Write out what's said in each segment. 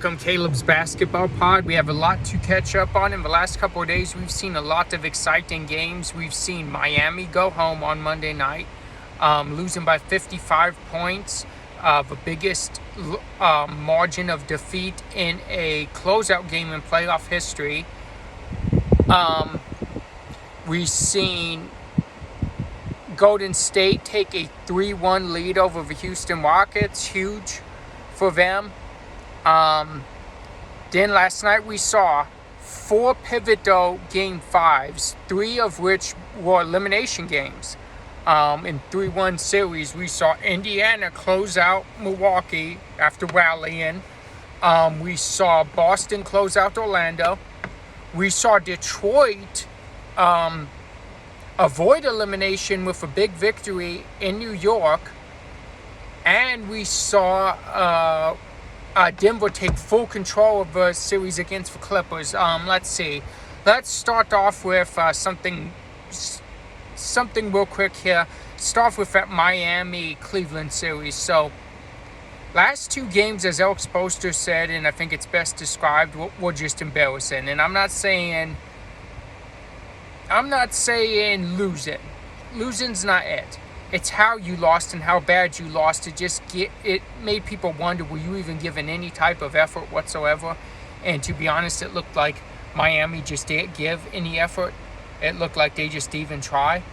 Welcome Caleb's Basketball Pod. We have a lot to catch up on. In the last couple of days, we've seen a lot of exciting games. We've seen Miami go home on Monday night, losing by 55 points, the biggest margin of defeat in a closeout game in playoff history. We've seen Golden State take a 3-1 lead over the Houston Rockets, huge for them. Then last night we saw 4 pivotal game 5s, 3 of which were elimination games. In 3-1 series, we saw Indiana close out Milwaukee after rallying. We saw Boston close out Orlando. We saw Detroit avoid elimination with a big victory in New York. And we saw Denver take full control of the series against the Clippers. Let's see. Let's start off with something real quick here. Start with that Miami-Cleveland series. So, last 2 games, as Alex Spoelstra said, and I think it's best described, were just embarrassing. And I'm not saying losing. Losing's not it. It's how you lost and how bad you lost. It made people wonder, were you even given any type of effort whatsoever? And to be honest, it looked like Miami just didn't give any effort. It looked like they just didn't even try.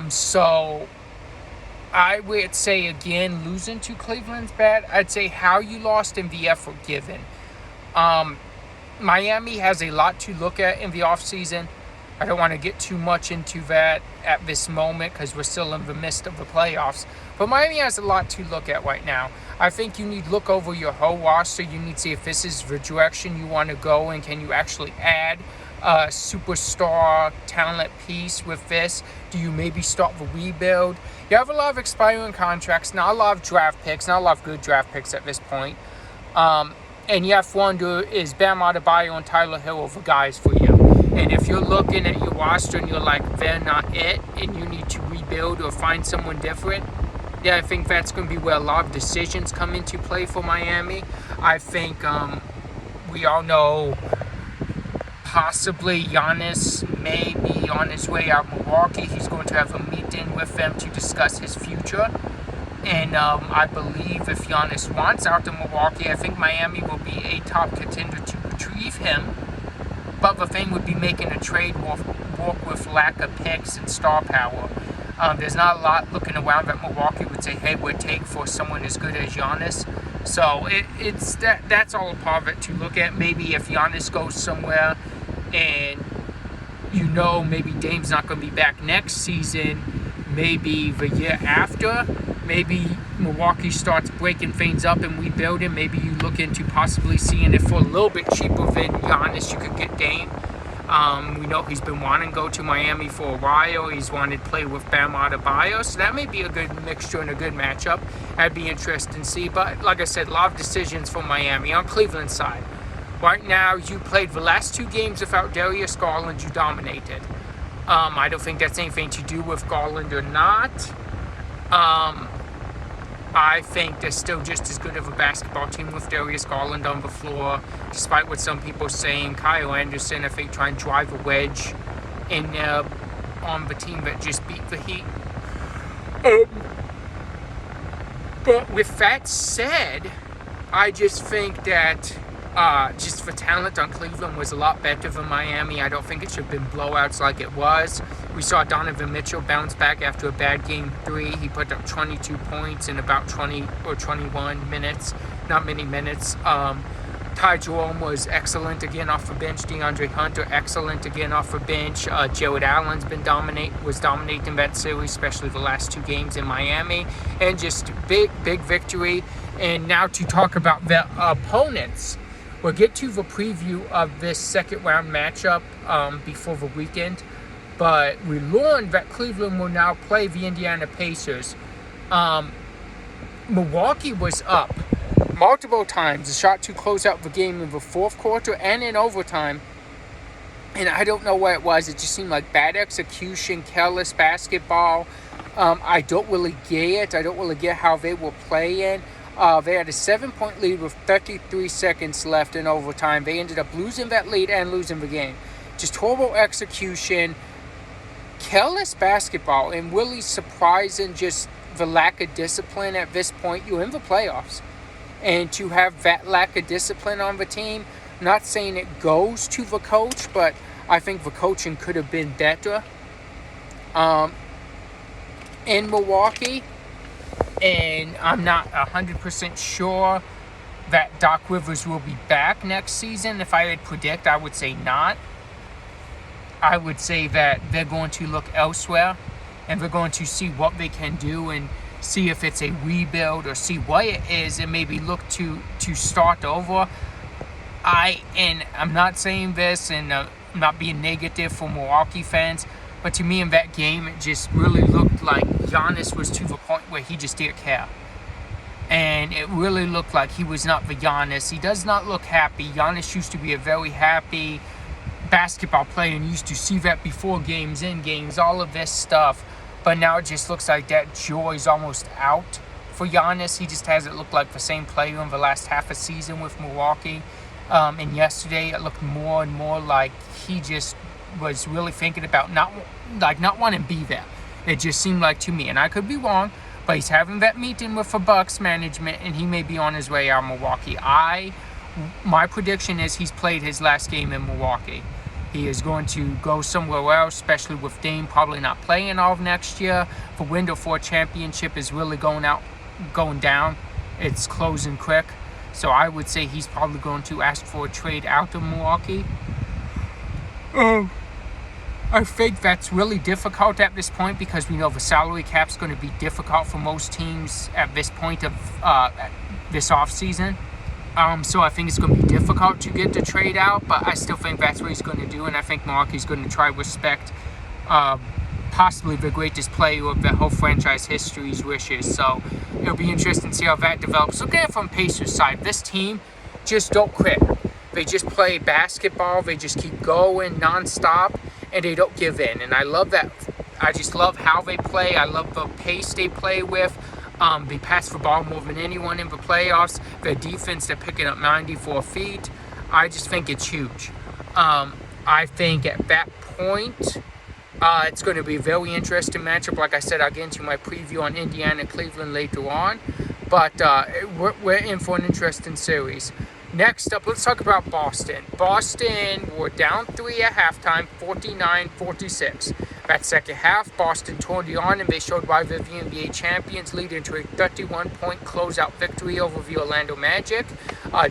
So I would say, again, losing to Cleveland's bad. I'd say how you lost and the effort given. Miami has a lot to look at in the offseason. I don't want to get too much into that at this moment because we're still in the midst of the playoffs. But Miami has a lot to look at right now. I think you need to look over your whole roster. You need to see if this is the direction you want to go and can you actually add a superstar talent piece with this. Do you maybe start the rebuild? You have a lot of expiring contracts, not a lot of draft picks, not a lot of good draft picks at this point. And you have to wonder, is Bam Adebayo and Tyler Hero the guys for you? And if you're looking at your roster and you're like, they're not it, and you need to rebuild or find someone different, yeah, I think that's going to be where a lot of decisions come into play for Miami. I think we all know possibly Giannis may be on his way out of Milwaukee. He's going to have a meeting with them to discuss his future. And I believe if Giannis wants out of Milwaukee, I think Miami will be a top contender to retrieve him. But the thing would be making a trade work with lack of picks and star power. There's not a lot looking around that Milwaukee would say, hey, we'll take for someone as good as Giannis. So that's all a part of it to look at. Maybe if Giannis goes somewhere and maybe Dame's not going to be back next season, maybe the year after, maybe Milwaukee starts breaking things up and rebuilding. Maybe you look into possibly seeing if for a little bit cheaper than Giannis you could get Dame. We know he's been wanting to go to Miami for a while. He's wanted to play with Bam Adebayo. So that may be a good mixture and a good matchup. That'd be interesting to see. But like I said, a lot of decisions for Miami. On Cleveland's side, right now you played the last 2 games without Darius Garland. You dominated. I don't think that's anything to do with Garland or not. I think they're still just as good of a basketball team with Darius Garland on the floor, despite what some people are saying. Kyle Anderson, I think, trying to drive a wedge in there on the team that just beat the Heat. But with that said, I just think that just the talent on Cleveland was a lot better than Miami. I don't think it should have been blowouts like it was. We saw Donovan Mitchell bounce back after a bad game 3. He put up 22 points in about 20 or 21 minutes, not many minutes. Ty Jerome was excellent again off the bench. DeAndre Hunter, excellent again off the bench. Jared Allen's was dominating that series, especially the last 2 games in Miami. And just big victory. And now to talk about the opponents. We'll get to the preview of this second round matchup before the weekend. But we learned that Cleveland will now play the Indiana Pacers. Milwaukee was up multiple times. A shot to close out the game in the 4th quarter and in overtime. And I don't know what it was. It just seemed like bad execution, careless basketball. I don't really get it. I don't really get how they were playing. They had a 7-point lead with 33 seconds left in overtime. They ended up losing that lead and losing the game. Just horrible execution, careless basketball, and really surprising just the lack of discipline at this point. You're in the playoffs. And to have that lack of discipline on the team, I'm not saying it goes to the coach, but I think the coaching could have been better in Milwaukee. And I'm not 100% sure that Doc Rivers will be back next season. If I had to predict, I would say not. I would say that they're going to look elsewhere, and they're going to see what they can do and see if it's a rebuild or see what it is, and maybe look to start over. I'm not saying this, and I'm not being negative for Milwaukee fans, but to me in that game, it just really looked like Giannis was to the point where he just didn't care. And it really looked like he was not the Giannis. He does not look happy. Giannis used to be a very happy basketball player, and you used to see that before games, in games, all of this stuff. But now it just looks like that joy is almost out for Giannis. He just hasn't looked like the same player in the last half a season with Milwaukee. And yesterday it looked more and more like he just was really thinking about not wanting to be there. It just seemed like to me, and I could be wrong, but he's having that meeting with the Bucks management, and he may be on his way out of Milwaukee. My prediction is he's played his last game in Milwaukee. He is going to go somewhere else, especially with Dame probably not playing all of next year. The window for a championship is really going down. It's closing quick. So I would say he's probably going to ask for a trade out of Milwaukee. I think that's really difficult at this point because we know the salary cap's going to be difficult for most teams at this point of this offseason. So I think it's going to be difficult to get the trade out, but I still think that's what he's going to do, and I think Milwaukee's going to try to respect possibly the greatest player of the whole franchise history's wishes. So it'll be interesting to see how that develops. Looking at it from Pacers' side, this team just don't quit. They just play basketball. They just keep going nonstop, and they don't give in. And I love that. I just love how they play. I love the pace they play with. They pass the ball more than anyone in the playoffs. Their defense, they're picking up 94 feet. I just think it's huge. I think at that point, it's going to be a very interesting matchup. Like I said, I'll get into my preview on Indiana, Cleveland later on. But we're in for an interesting series. Next up, let's talk about Boston. Boston were down 3 at halftime, 49-46. That second half, Boston turned it on, and they showed why they're the NBA champions, leading to a 31-point closeout victory over the Orlando Magic.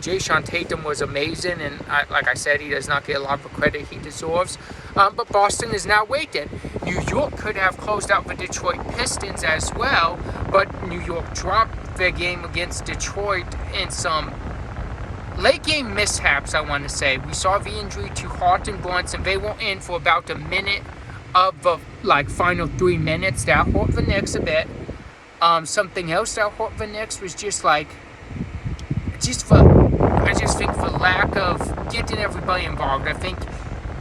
Jason Tatum was amazing, and like I said, he does not get a lot of the credit he deserves. But Boston is now waiting. New York could have closed out the Detroit Pistons as well, but New York dropped their game against Detroit in some late game mishaps, I want to say. We saw the injury to Hart and Brunson. They were in for about a minute of the final 3 minutes. That hurt the Knicks a bit. Something else that hurt the Knicks was I just think the lack of getting everybody involved. I think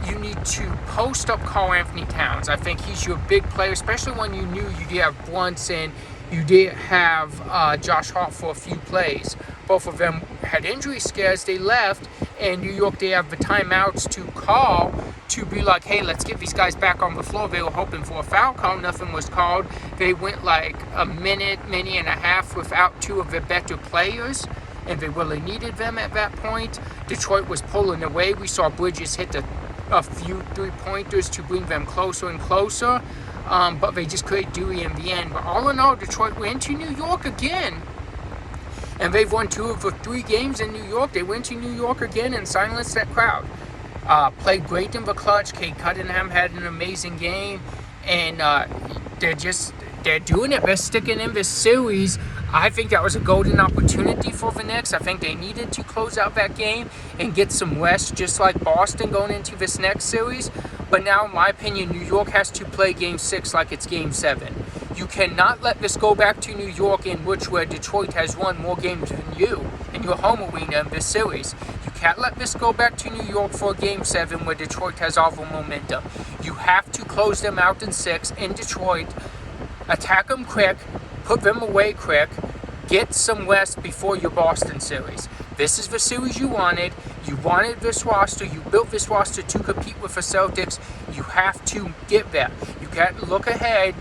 you need to post up Karl Anthony Towns. I think he's your big player, especially when you knew you did have Brunson, you did have Josh Hart for a few plays. Both of them had injury scares. They left, and New York, they have the timeouts to call to be like, hey, let's get these guys back on the floor. They were hoping for a foul call. Nothing was called. They went like a minute and a half without two of their better players, and they really needed them at that point. Detroit was pulling away. We saw Bridges hit a few three-pointers to bring them closer and closer, but they just couldn't do it in the end. But all in all, Detroit went to New York again. And they've won 2 of the 3 games in New York. They went to New York again and silenced that crowd. Played great in the clutch. Cade Cunningham had an amazing game. And they're doing it. They're sticking in this series. I think that was a golden opportunity for the Knicks. I think they needed to close out that game and get some rest, just like Boston going into this next series. But now, in my opinion, New York has to play Game 6 like it's Game 7. You cannot let this go back to New York, in which where Detroit has won more games than you in your home arena in this series. You can't let this go back to New York for Game 7 where Detroit has all the momentum. You have to close them out in 6 in Detroit, attack them quick, put them away quick, Get some rest before your Boston series. This is the series you wanted. You wanted this roster. You built this roster to compete with the Celtics. You have to get there. You can't look ahead,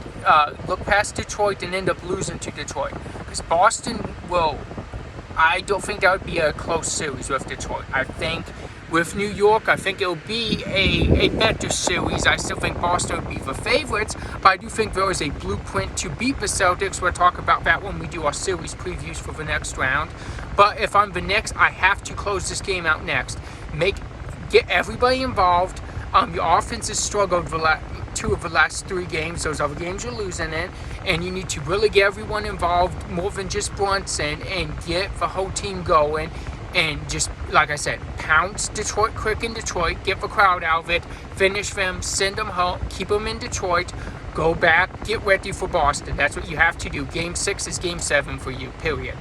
look past Detroit and end up losing to Detroit. Because Boston will... I don't think that would be a close series with Detroit. I think with New York, I think it'll be a better series. I still think Boston would be the favorites, but I do think there is a blueprint to beat the Celtics. We'll talk about that when we do our series previews for the next round. But if I'm the Knicks, I have to close this game out next. Get everybody involved. Your offense has struggled two of the last 3 games. Those other games you're losing in. And you need to really get everyone involved more than just Brunson and get the whole team going. And just, like I said, pounce Detroit quick in Detroit, get the crowd out of it, finish them, send them home, keep them in Detroit, go back, get ready for Boston. That's what you have to do. Game 6 is Game 7 for you, period.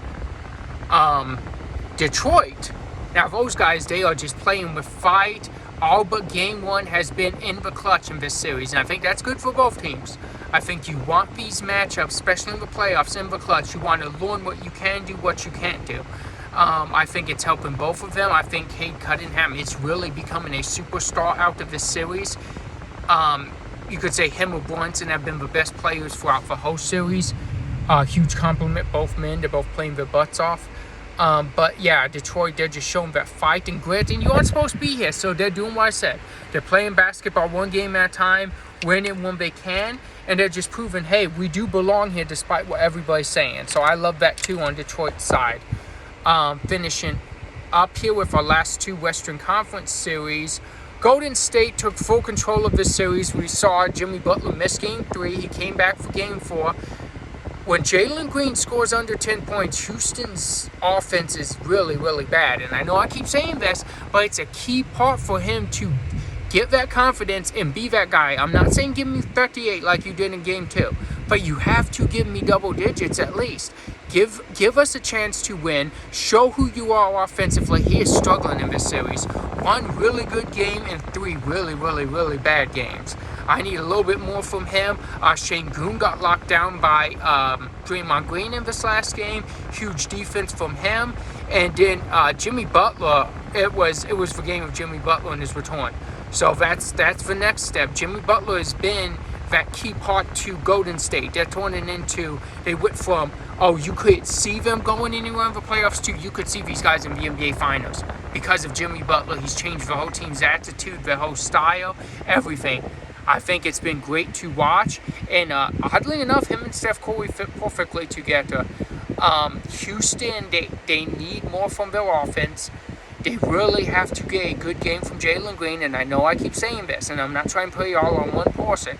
Detroit, now those guys, they are just playing with fight. All but Game 1 has been in the clutch in this series, and I think that's good for both teams. I think you want these matchups, especially in the playoffs, in the clutch. You want to learn what you can do, what you can't do. I think it's helping both of them. I think Cade Cunningham is really becoming a superstar out of this series. You could say him or Brunson have been the best players throughout the whole series. Huge compliment, both men. They're both playing their butts off. But yeah, Detroit, they're just showing that fight and grit, and you aren't supposed to be here, so they're doing what I said. They're playing basketball one game at a time, winning when they can, and they're just proving, hey, we do belong here despite what everybody's saying. So I love that too on Detroit's side. Finishing up here with our last 2 Western Conference series. Golden State took full control of this series. We saw Jimmy Butler miss Game 3. He came back for Game 4. When Jalen Green scores under 10 points, Houston's offense is really, really bad. And I know I keep saying this, but it's a key part for him to get that confidence and be that guy. I'm not saying give me 38 like you did in Game 2, but you have to give me double digits at least. Give us a chance to win. Show who you are offensively. He is struggling in this series. 1 really good game and 3 really, really, really bad games. I need a little bit more from him. Şengün got locked down by Draymond Green in this last game. Huge defense from him. And then Jimmy Butler, it was the game of Jimmy Butler and his return. So that's the next step. Jimmy Butler has been that key part to Golden State. They're turning into, they went from, oh, you could see them going anywhere in the playoffs to you could see these guys in the NBA Finals. Because of Jimmy Butler, he's changed the whole team's attitude, the whole style, everything. I think it's been great to watch. And oddly enough, him and Steph Curry fit perfectly together. Houston, they need more from their offense. They really have to get a good game from Jalen Green. And I know I keep saying this, and I'm not trying to put it all on one person.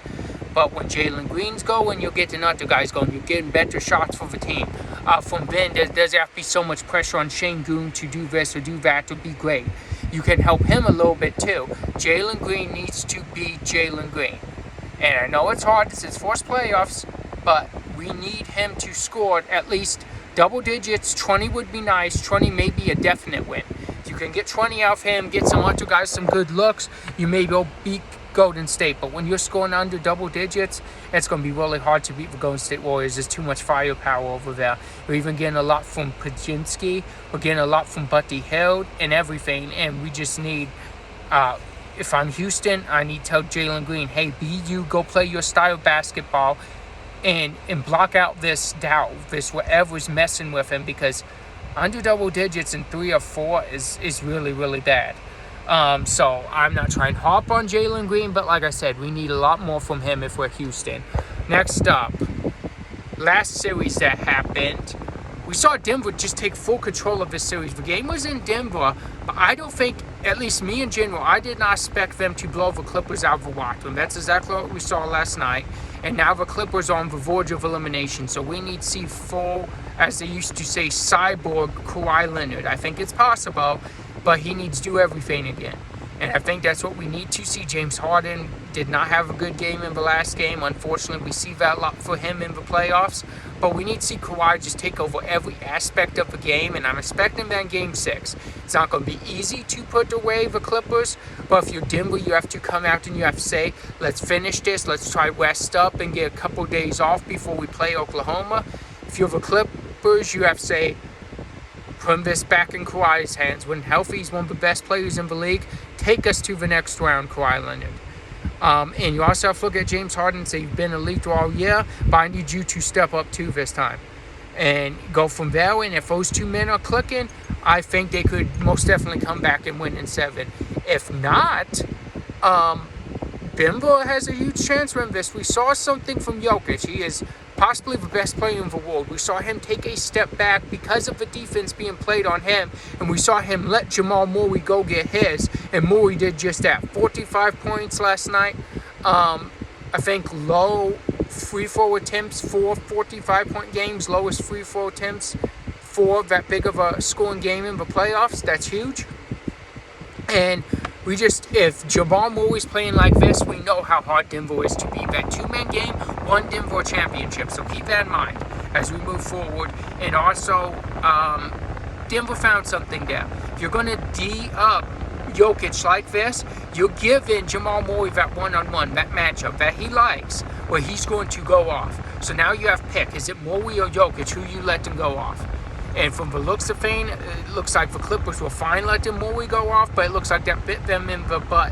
But when Jalen Green's going, you're getting other guys going. You're getting better shots for the team. From then, there's have to be so much pressure on Şengün to do this or do that to be great. You can help him a little bit too. Jalen Green needs to be Jalen Green. And I know it's hard. This is first playoffs. But we need him to score at least double digits. 20 would be nice. 20 may be a definite win. If you can get 20 out of him, get some other guys some good looks, you may go beat Golden State. But when you're scoring under double digits, it's going to be really hard to beat the Golden State Warriors. There's too much firepower over there. We're even getting a lot from Podziemski. We're getting a lot from Buddy Hield and everything. And we just need, if I'm Houston, I need to tell Jalen Green, hey, be you, go play your style of basketball and block out this doubt, this whatever's messing with him, because under double digits in 3 or 4 is really, really bad. So I'm not trying to hop on Jalen Green, but like I said, we need a lot more from him if we're Houston. Next up, last series that happened, we saw Denver just take full control of this series. The game was in Denver, but I don't think, at least me in general, I did not expect them to blow the Clippers out of the water. And that's exactly what we saw last night. And now the Clippers are on the verge of elimination. So we need to see full, as they used to say, cyborg Kawhi Leonard. I think it's possible, but he needs to do everything again. And I think that's what we need to see. James Harden did not have a good game in the last game. Unfortunately, we see that a lot for him in the playoffs. But we need to see Kawhi just take over every aspect of the game, and I'm expecting that in Game 6. It's not going to be easy to put away the Clippers, but if you're Denver, you have to come out and you have to say, let's finish this, let's try rest up and get a couple days off before we play Oklahoma. If you're the Clippers, you have to say, put this back in Kawhi's hands. When healthy, he's one of the best players in the league. Take us to the next round, Kawhi Leonard. And you also have to look at James Harden and say, you've been elite all year, but I need you to step up too this time. And go from there. And if those two men are clicking, I think they could most definitely come back and win in 7. If not, Denver has a huge chance from this. We saw something from Jokic. He is possibly the best player in the world. We saw him take a step back because of the defense being played on him, and we saw him let Jamal Murray go get his, and Murray did just that. 45 points last night. I think low free throw attempts for 45-point games, lowest free throw attempts for that big of a scoring game in the playoffs. That's huge. And if Jamal Murray's playing like this, we know how hard Denver is to beat. That 2-man game won Denver a championship, so keep that in mind as we move forward. And also, Denver found something there. If you're going to D up Jokic like this, you're giving Jamal Murray that one-on-one, that matchup that he likes, where he's going to go off. So now you have to pick. Is it Murray or Jokic? Who you let him go off? And from the looks of things, it looks like the Clippers will fine letting Murray go off, but it looks like that bit them in the butt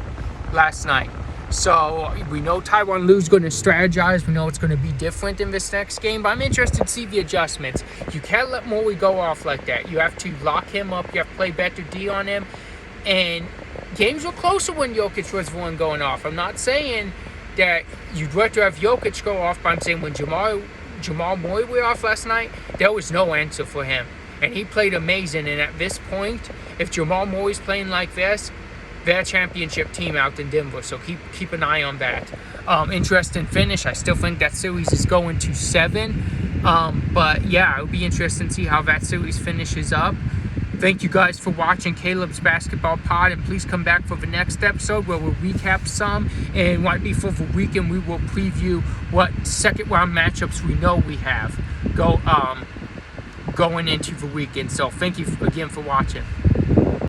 last night. So we know Tyronn Lue's going to strategize. We know it's going to be different in this next game, but I'm interested to see the adjustments. You can't let Murray go off like that. You have to lock him up. You have to play better D on him. And games were closer when Jokic was the one going off. I'm not saying that you'd rather have Jokic go off, but I'm saying when Jamal Murray went off last night, there was no answer for him. And he played amazing. And at this point, if Jamal Murray's playing like this, they're a championship team out in Denver. So keep an eye on that. Interesting finish. I still think that series is going to 7. But yeah, it'll be interesting to see how that series finishes up. Thank you guys for watching Caleb's Basketball Pod, and please come back for the next episode where we'll recap some, and right before the weekend we will preview what second round matchups we know we have going into the weekend. So thank you again for watching.